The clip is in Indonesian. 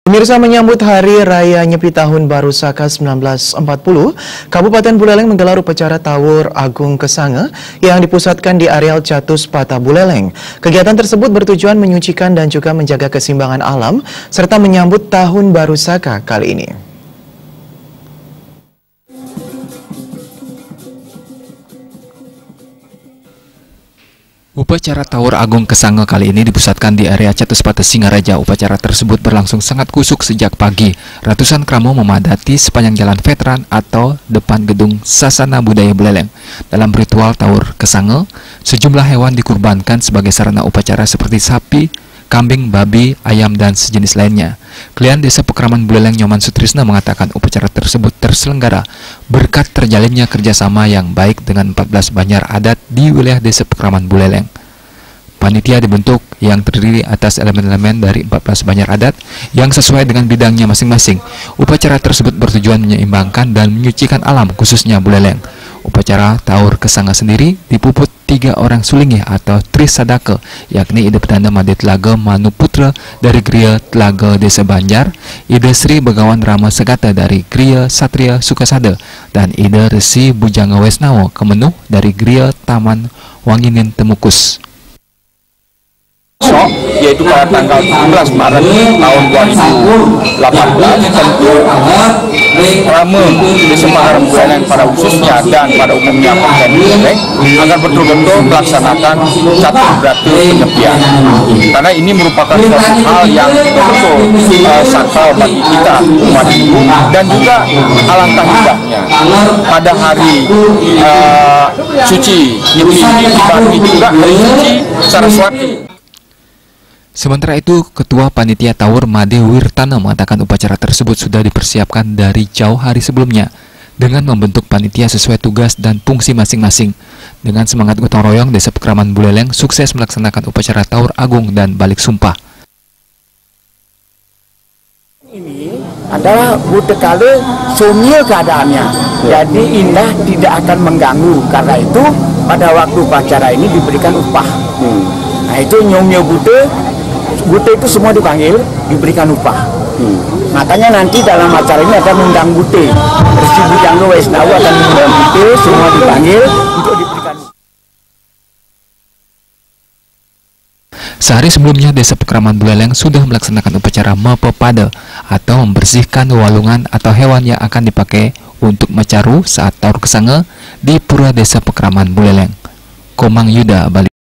Pemirsa, menyambut Hari Raya Nyepi Tahun Baru Saka 1940, Kabupaten Buleleng menggelar upacara Tawur Agung Kesange yang dipusatkan di areal Catuspata Buleleng. Kegiatan tersebut bertujuan menyucikan dan juga menjaga keseimbangan alam serta menyambut Tahun Baru Saka kali ini. Upacara Tawur Agung Kesange kali ini dipusatkan di area Catuspata Singaraja. Upacara tersebut berlangsung sangat kusuk sejak pagi. Ratusan kramo memadati sepanjang jalan veteran atau depan gedung Sasana Budaya Buleleng. Dalam ritual Tawur Kesange, sejumlah hewan dikurbankan sebagai sarana upacara seperti sapi, kambing, babi, ayam, dan sejenis lainnya. Klien Desa Pekraman Buleleng Nyoman Sutrisna mengatakan upacara tersebut terselenggara berkat terjalinnya kerjasama yang baik dengan 14 banjar adat di wilayah Desa Pekraman Buleleng. Panitia dibentuk yang terdiri atas elemen-elemen dari 14 banjar adat yang sesuai dengan bidangnya masing-masing. Upacara tersebut bertujuan menyeimbangkan dan menyucikan alam, khususnya Buleleng. Upacara Tawur Kesange sendiri dipuput 3 orang sulingih atau Trisadake, yakni Ide Pedanda Made Telaga Manuputra dari Griya Telaga Desa Banjar, Ide Sri Begawan Rama Segata dari Griya Satria Sukasada, dan Ide Resi Bujanga Wesnawa Kemenuh dari Griya Taman Wanginin Temukus. Yaitu pada tanggal 17 Maret tahun 2018 tentu Rame Desa Maharam Buleleng pada khususnya dan pada umumnya Kabupaten Buleleng agar betul-betul melaksanakan satu berarti penyepian, karena ini merupakan suatu hal yang betul-betul sakral bagi kita umat Hindu, dan juga alangkah indahnya pada hari suci Nyepi ini dibagi juga hari suci Saraswati. Sementara itu, Ketua Panitia Tawur Made Wirtana mengatakan upacara tersebut sudah dipersiapkan dari jauh hari sebelumnya dengan membentuk panitia sesuai tugas dan fungsi masing-masing. Dengan semangat gotong royong, Desa Pekraman Buleleng sukses melaksanakan upacara Tawur Agung dan balik sumpah. Ini adalah bute kali sumil keadaannya, jadi indah, tidak akan mengganggu. Karena itu pada waktu upacara ini diberikan upah. Nah itu nyomnya bute itu semua dipanggil, diberikan upah. Makanya nanti dalam acara ini akan mengundang bute. Resi Bujanga Wesnawa akan mengundang bute, semua dipanggil untuk diberikan upah. Sehari sebelumnya, Desa Pekraman Buleleng sudah melaksanakan upacara Mapepada atau membersihkan walungan atau hewan yang akan dipakai untuk mecaru saat Tawur Kesange di Pura Desa Pekraman Buleleng. Komang Yuda, Bali.